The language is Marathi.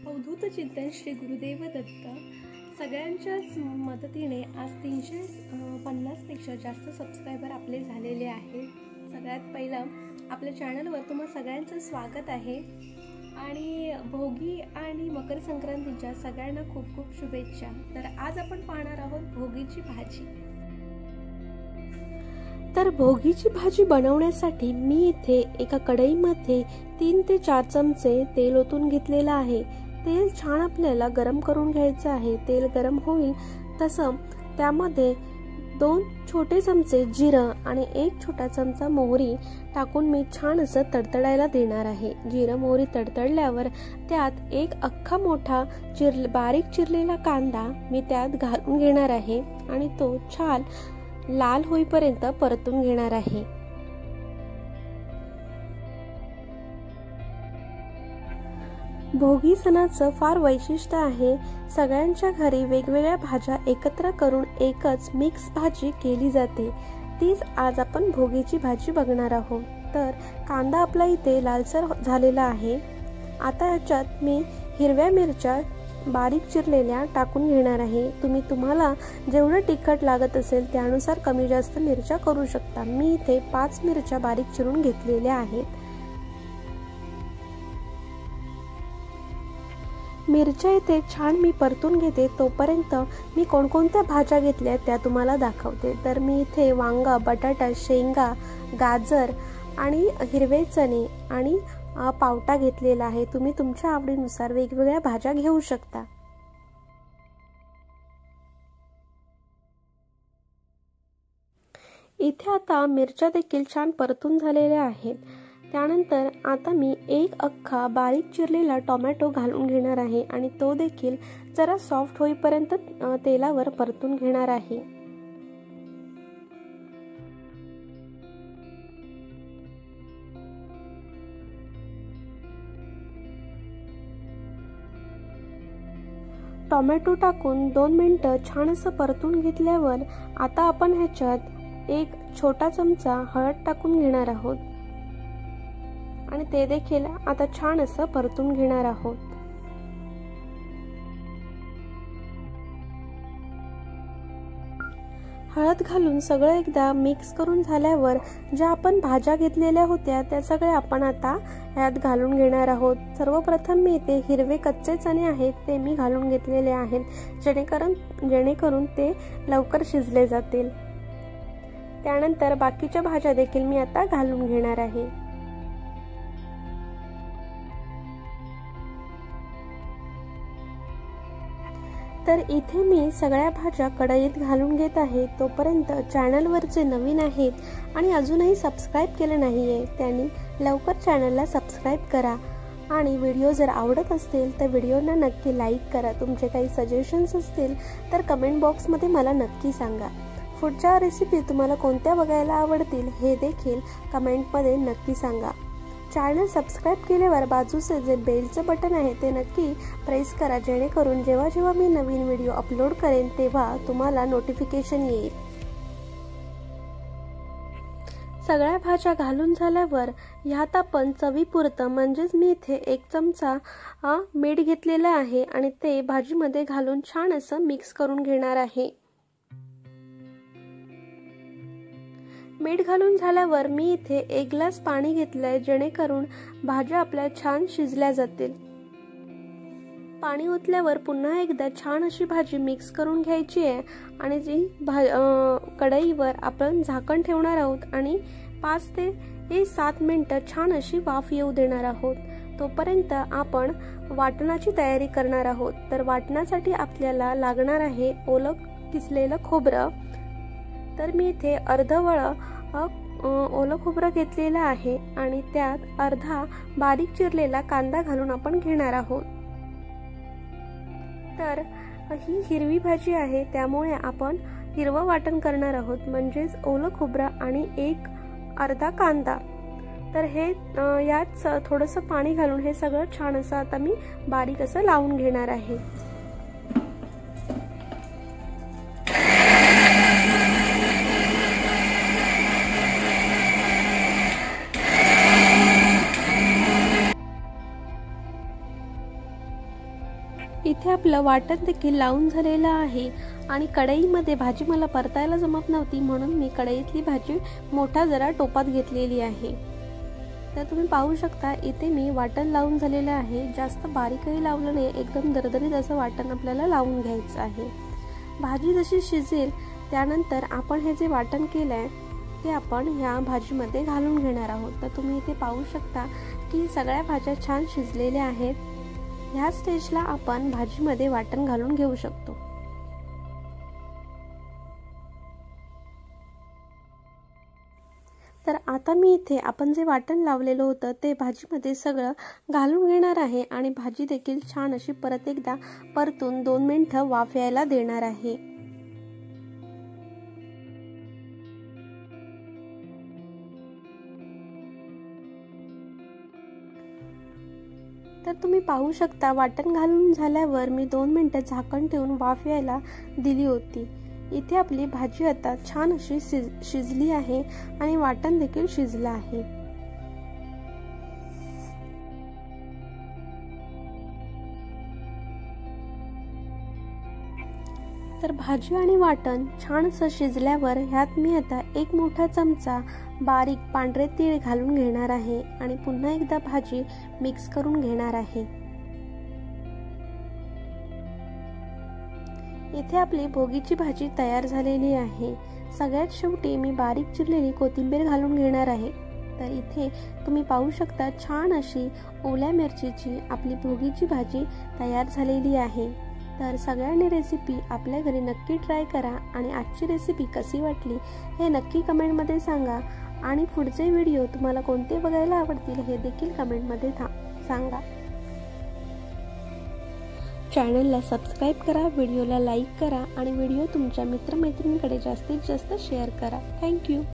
अवधूत चिंतन श्री गुरुदेव दत्त सगळ्यांच्याच मदतीने आज 350पेक्षा जास्त सबस्क्रायबर आपले झालेले आहेत। सगळ्यात पहिलं आपल्या चॅनलवर तुम्हा सगळ्यांचं स्वागत आहे आणि भोगी आणि मकर संक्रांतीच्या सगळ्यांना खूप खूप शुभेच्छा। तर आज आपण पाहणार आहोत भोगीची भाजी। तर भोगीची भाजी बनवण्यासाठी मी इथे एका कढईमध्ये 3 ते 4 चमचे तेल ओतून घेतलेलं आहे। तेल छान आपल्याला गरम करून घ्यायचं आहे। तेल गरम होईल तसं त्यामध्ये 2 छोटे चमचे जिरं आणि 1 छोटा चमचा मोहरी टाकून मी छान असं तडतडायला देणार आहे। जिरं मोहरी तडतडल्यावर त्यात एक अख्खा मोठा बारीक चिरलेला कांदा मी त्यात घालून घेणार आहे आणि तो छान लाल होईपर्यंत परतून घेणार आहे। भोगी सणाचं फार वैशिष्ट्य आहे। सगळ्यांच्या घरी वेगवेगळ्या भाज्या एकत्र करून एकच मिक्स भाजी केली जाते। तीच आज आपण भोगीची भाजी बघणार आहोत। तर कांदा आपला इथे लालसर झालेला आहे। आता याच्यात मी हिरव्या मिरच्या बारीक चिरलेल्या टाकून घेणार आहे। तुम्हाला जेवढं तिखट लागत असेल त्यानुसार कमी जास्त मिरच्या करू शकता। मी इथे 5 मिरच्या बारीक चिरून घेतलेल्या आहेत। मिरच्या इथे छान मी परतून घेते। तोपर्यंत मी कोणकोणत्या भाज्या घेतल्या त्या तुम्हाला दाखवते। तर मी इथे वांगा, बटाटा, शेंगा, गाजर आणि हिरवे चणे आणि पावटा घेतलेला आहे। तुम्ही तुमच्या आवडीनुसार वेगवेगळ्या भाज्या घेऊ शकता। इथे आता मिरच्या देखील छान परतून झालेल्या आहेत। त्यानंतर आता मी एक अख्खा बारीक चिरलेला टोमॅटो घालून घेणार आहे आणि तो देखील जरा सॉफ्ट होईपर्यंत तेलावर परतून घेणार आहे। टोमॅटो टाकून 2 मिनिटं छान असं परतून घेतल्यावर आता आपण ह्याच्यात एक छोटा चमचा हळद टाकून घेणार आहोत आणि ते देखील आता छान असं परतून घेणार आहोत। हळद घालून सगळं एकदा मिक्स करून झाल्यावर ज्या आपण भाज्या घेतलेल्या होत्या त्या सगळ्या आपण आता यात घालून घेणार आहोत। सर्वप्रथम मी इथे हिरवे कच्चे चणे आहेत ते मी घालून घेतलेले आहेत जेणेकरून ते लवकर शिजले जातील। त्यानंतर बाकीच्या भाज्या देखील मी आता घालून घेणार आहे। तर इथे मी सगळ्या भाज्या कढईत घालून घेत आहे। तोपर्यंत चॅनलवर जे नवीन आहेत आणि अजूनही सबस्क्राईब केले नाहीये त्यांनी लवकर चॅनलला सबस्क्राईब करा आणि व्हिडिओ जर आवडत असतील तर व्हिडिओला नक्की लाईक करा। तुमचे काही सजेशन्स असतील तर कमेंट बॉक्समध्ये मला नक्की सांगा। पुढच्या रेसिपी तुम्हाला कोणत्या बघायला आवडतील हे देखील कमेंटमध्ये नक्की सांगा। चॅनल सबस्क्राईब केल्यावर बाजूचे जे बेलचं बटन आहे ते नक्की प्रेस करा जेणेकरून जेव्हा मी नवीन व्हिडिओ अपलोड करेन तेव्हा तुम्हाला नोटिफिकेशन येईल। सगळ्या भाज्या घालून झाल्यावर ह्यात आपण चवीपुरतं म्हणजेच मी इथे 1 चमचा मीठ घेतलेलं आहे आणि ते भाजीमध्ये घालून छान असं मिक्स करून घेणार आहे। मीठ घालून झाल्यावर मी इथे 1 ग्लास पाणी घेतलंय जेणेकरून भाज्या आपल्या छान शिजल्या जातील। पाणी ओतल्यावर पुन्हा एकदा छान अशी भाजी मिक्स करून घ्यायची आहे आणि जी कढईवर आपण झाकण ठेवणार आहोत आणि 5 ते 7 मिनिटं छान अशी वाफ येऊ देणार आहोत। तोपर्यंत आपण वाटणाची तयारी करणार आहोत। तर वाटणासाठी आपल्याला लागणार आहे ओलं किसलेलं खोबरं। तर मी इथे अर्धवळ ओलं खोबरं घेतलेलं आहे आणि त्यात अर्धा बारीक चिरलेला कांदा घालून आपण घेणार आहोत। तर ही हिरवी भाजी आहे त्यामुळे आपण हिरवं वाटण करणार आहोत म्हणजेच ओलं खोबरं आणि अर्धा कांदा। तर हे यात थोडंसं पाणी घालून हे सगळं छान असं आता मी बारीक असं लावून घेणार आहे। इथे आपलं वाटण देखील लावून झालेलं आहे आणि कढईमध्ये भाजी मला परतायला जमत नव्हती म्हणून मी कढईतली भाजी मोठा जरा टोपात घेतलेली आहे। तर तुम्ही पाहू शकता इथे मी वाटण लावून झालेलं आहे। जास्त बारीकही लावलं नाही, एकदम दरदरीत असं वाटण आपल्याला लावून घ्यायचं आहे। भाजी जशी शिजेल त्यानंतर आपण हे जे वाटण केलंय ते आपण ह्या भाजीमध्ये घालून घेणार आहोत। तर तुम्ही इथे पाहू शकता की सगळ्या भाज्या छान शिजलेल्या आहेत। ह्या स्टेजला आपण भाजीमध्ये वाटण घालून घेऊ शकतो। तर आता मी इथे आपण जे वाटण लावलेलं होतं ते भाजीमध्ये सगळं घालून घेणार आहे आणि भाजी देखील छान अशी परत एकदा परतून 2 मिनिटं वाफ यायला देणार आहे। तर तुम्ही पाहू शकता वाटण घालून झाल्यावर मी 2 मिनिटं झाकण ठेवून वाफ यायला दिली होती। इथे आपली भाजी आता छान अशी शिजली आहे आणि वाटण देखील शिजलं आहे। तर भाजी आणि वाटण छान असं शिजल्यावर ह्यात मी आता 1 मोठा चमचा बारीक पांढरे तीळ घालून घेणार आहे आणि पुन्हा एकदा भाजी मिक्स करून घेणार आहे। इथे आपली भोगीची भाजी तयार झालेली आहे। सगळ्यात शेवटी मी बारीक चिरलेली कोथिंबीर घालून घेणार आहे। तर इथे तुम्ही पाहू शकता छान अशी ओल्या मिरचीची आपली भोगीची भाजी तयार झालेली आहे। तर सगळ्यांनी रेसिपी आपल्या घरी नक्की ट्राय करा आणि आजची रेसिपी कशी वाटली हे नक्की कमेंटमध्ये सांगा आणि पुढचे व्हिडिओ तुम्हाला कोणते बघायला आवडतील हे देखील कमेंटमध्ये सांगा। चॅनलला सबस्क्राइब करा, व्हिडिओला लाईक करा आणि व्हिडिओ तुमच्या मित्रमैत्रिणींकडे जास्तीत जास्त शेअर करा। थँक्यू।